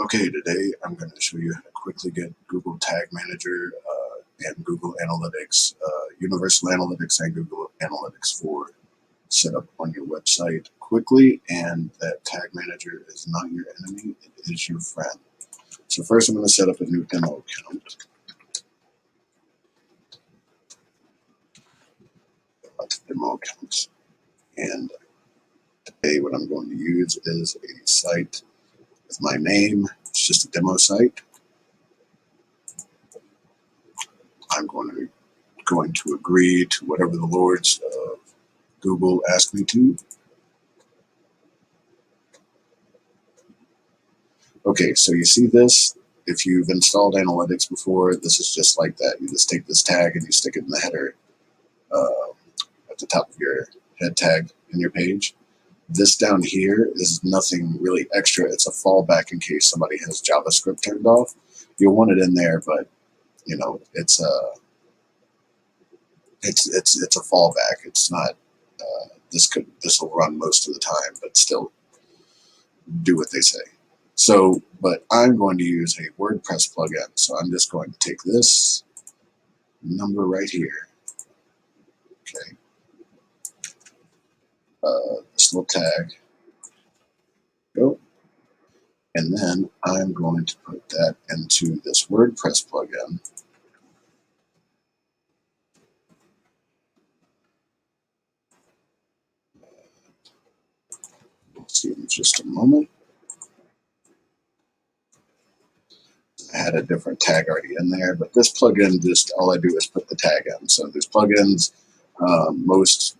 Okay, today I'm going to show you how to quickly get Google Tag Manager and Google Analytics, Universal Analytics and Google Analytics 4 set up on your website quickly, and that Tag Manager is not your enemy, it is your friend. So first I'm going to set up a new demo account. Demo accounts. And today what I'm going to use is a site with my name. It's just a demo site. I'm going to agree to whatever the lords of Google ask me to. Okay, so you see this? If you've installed analytics before, this is just like that. You just take this tag and you stick it in the header at the top of your head tag in your page. This down here is nothing really extra. It's a fallback in case somebody has JavaScript turned off. You'll want it in there, but you know it's a fallback. It's not. This will run most of the time, but still do what they say. So, but I'm going to use a WordPress plugin. So I'm just going to take this number right here. Okay. This little tag. Go. And then I'm going to put that into this WordPress plugin. We'll see in just a moment. I had a different tag already in there, but this plugin, just all I do is put the tag in. So there's plugins, most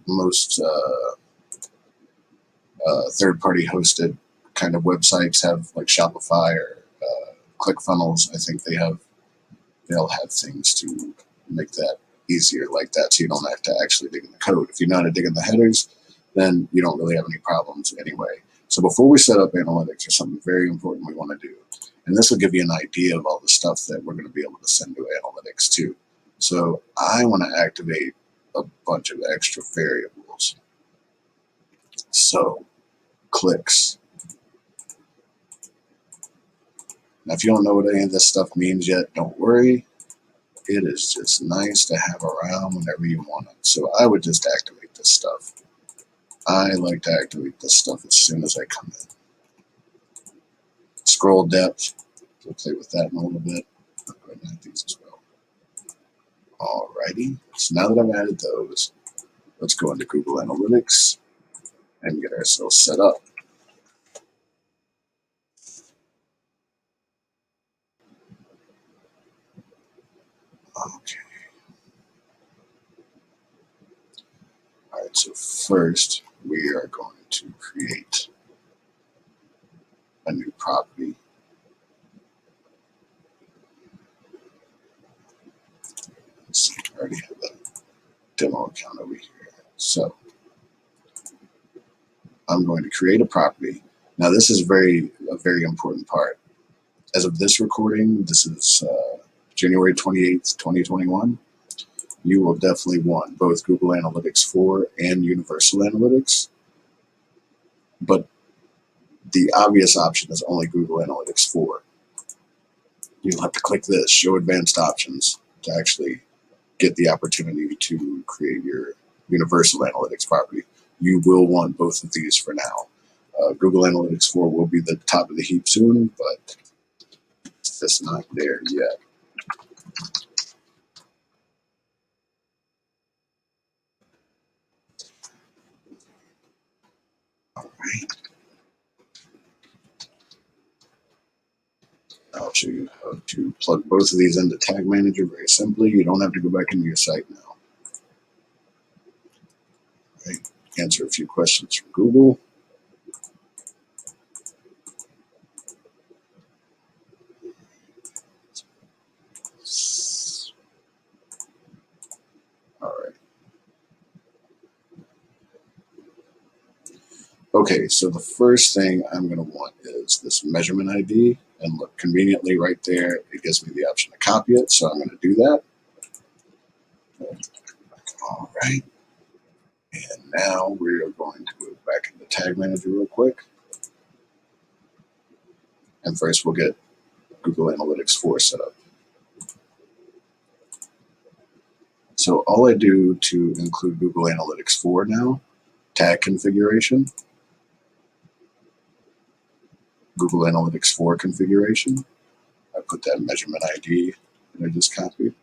third-party hosted kind of websites have like Shopify or ClickFunnels. I think they'll have things to make that easier like that, so you don't have to actually dig in the code. If you know how to dig in the headers, then you don't really have any problems anyway. So before we set up analytics, there's something very important we want to do. And this will give you an idea of all the stuff that we're going to be able to send to analytics too. So I want to activate a bunch of extra variables. So clicks. Now, if you don't know what any of this stuff means yet, don't worry. It is just nice to have around whenever you want it. So I would just activate this stuff. I like to activate this stuff as soon as I come in. Scroll depth. We'll play with that in a little bit. I'm going to add these as well. Alrighty. So now that I've added those, let's go into Google Analytics and get ourselves set up. Okay. Alright, so first we are going to create a new property. Let's see, I already have a demo account over here. So I'm going to create a property. Now this is a very important part. As of this recording, this is January 28th, 2021. You will definitely want both Google Analytics 4 and Universal Analytics. But the obvious option is only Google Analytics 4. You'll have to click this, Show Advanced Options, to actually get the opportunity to create your Universal Analytics property. You will want both of these for now. Google Analytics 4 will be the top of the heap soon, but it's just not there yet. All right. I'll show you how to plug both of these into Tag Manager very simply. You don't have to go back into your site now. All right. Answer a few questions from Google. All right. Okay, so the first thing I'm going to want is this measurement ID, and look, conveniently right there, it gives me the option to copy it, so I'm going to do that. All right, and now we're going to go back into Tag Manager real quick, And first we'll get Google Analytics 4 set up. So all I do to include Google Analytics 4 now, tag configuration, Google Analytics 4 configuration. I put that measurement ID that I just copied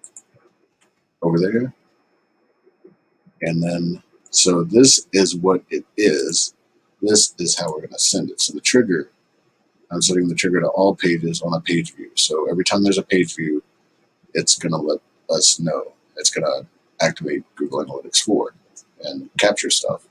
over there. And then, so this is what it is. This is how we're going to send it. So the trigger, I'm setting the trigger to all pages on a page view. So every time there's a page view, it's going to let us know. It's going to activate Google Analytics 4 and capture stuff.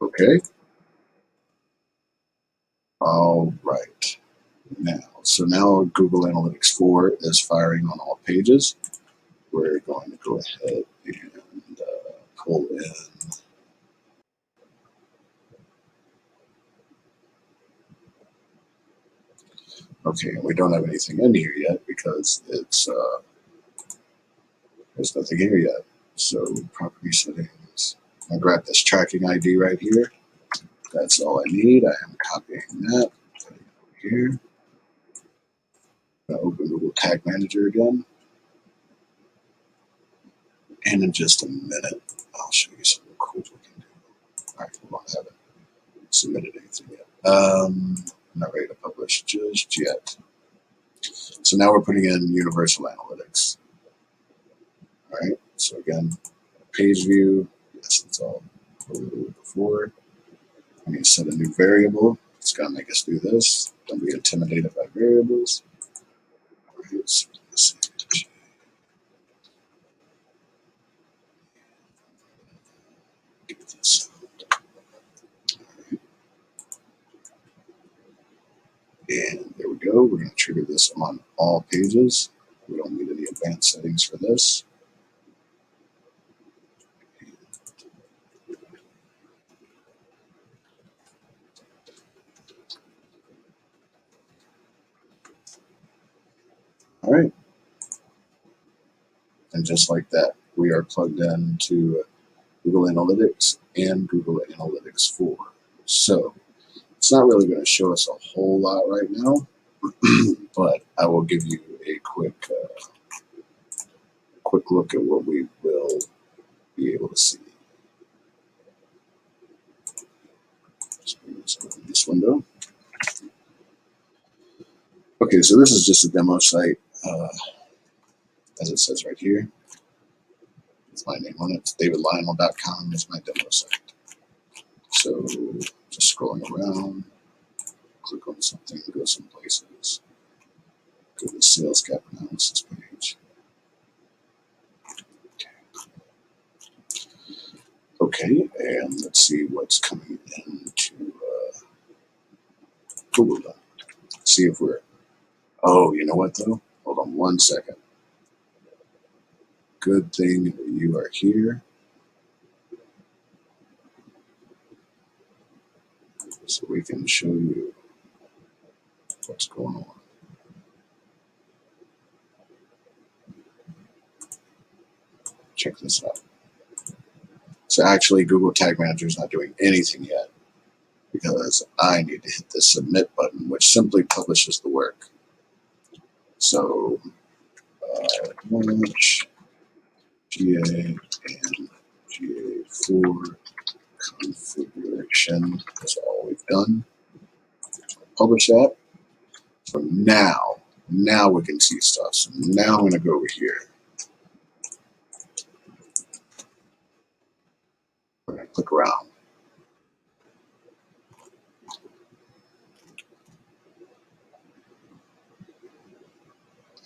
Okay. All right. So now Google Analytics 4 is firing on all pages. We're going to go ahead and pull in. Okay, and we don't have anything in here yet because it's there's nothing here yet. So property settings. I'm gonna grab this tracking ID right here. That's all I need. I am copying that. Putting it over here. I'm gonna open Google Tag Manager again. And in just a minute, I'll show you something cool we can do. All right, we don't have it submitted anything yet. I'm not ready to publish just yet. So now we're putting in Universal Analytics. All right, so again, page view, yes, it's all before. I'm going to set a new variable. It's going to make us do this. Don't be intimidated by variables. All right, so get this. And there we go. We're going to trigger this on all pages. We don't need any advanced settings for this. All right. And just like that, we are plugged into Google Analytics and Google Analytics 4. So it's not really going to show us a whole lot right now, but I will give you a quick look at what we will be able to see. Just bring this up in this window. Okay, so this is just a demo site, as it says right here. It's my name on it. It's davidlionel.com is my demo site. So just scrolling around, click on something, go some places. Go to the sales gap analysis page. Okay, and let's see what's coming into Google. See if we're, oh, you know what though? Hold on one second. Good thing you are here. So we can show you what's going on. Check this out. So actually Google Tag Manager is not doing anything yet because I need to hit the submit button, which simply publishes the work. So launch GA and GA4 configuration is all we've done. Publish that. So now we can see stuff. So now I'm going to go over here. We're going to click around.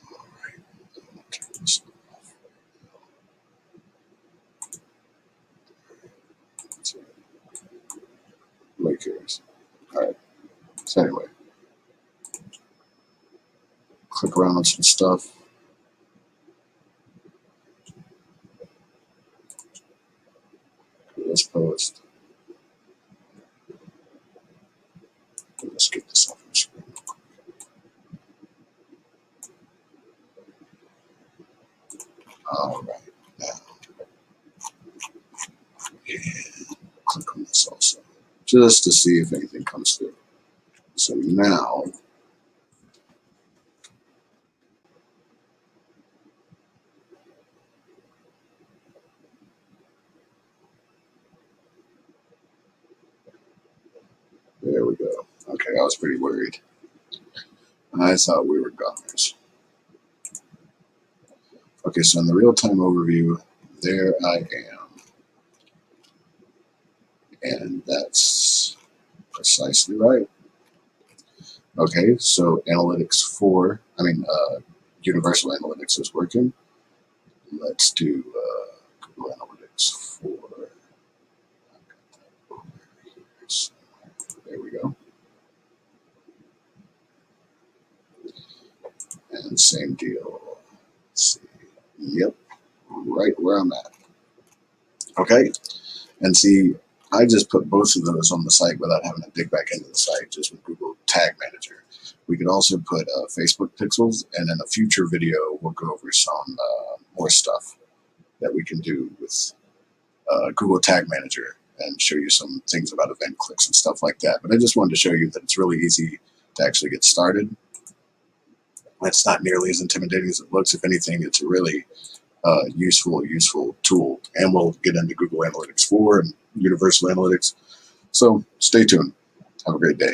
All right. Turn this off. Like yours. All right. So anyway, click around on some stuff. Let's post. Let's get this off the screen. All right, now, and click on this also, just to see if anything comes through. So now, there we go. Okay, I was pretty worried. I thought we were goners. Okay, so in the real-time overview, there I am. And that's precisely right. Okay, so analytics 4, Universal Analytics is working. Let's do Google Analytics 4. So, there we go. And same deal. Let's see. Yep, right where I'm at. Okay, and see, I just put both of those on the site without having to dig back into the site, just with Google Tag Manager. We could also put Facebook pixels, and in a future video, we'll go over some more stuff that we can do with Google Tag Manager and show you some things about event clicks and stuff like that. But I just wanted to show you that it's really easy to actually get started. It's not nearly as intimidating as it looks. If anything, it's a really useful tool. And we'll get into Google Analytics 4 and Universal Analytics. So stay tuned. Have a great day.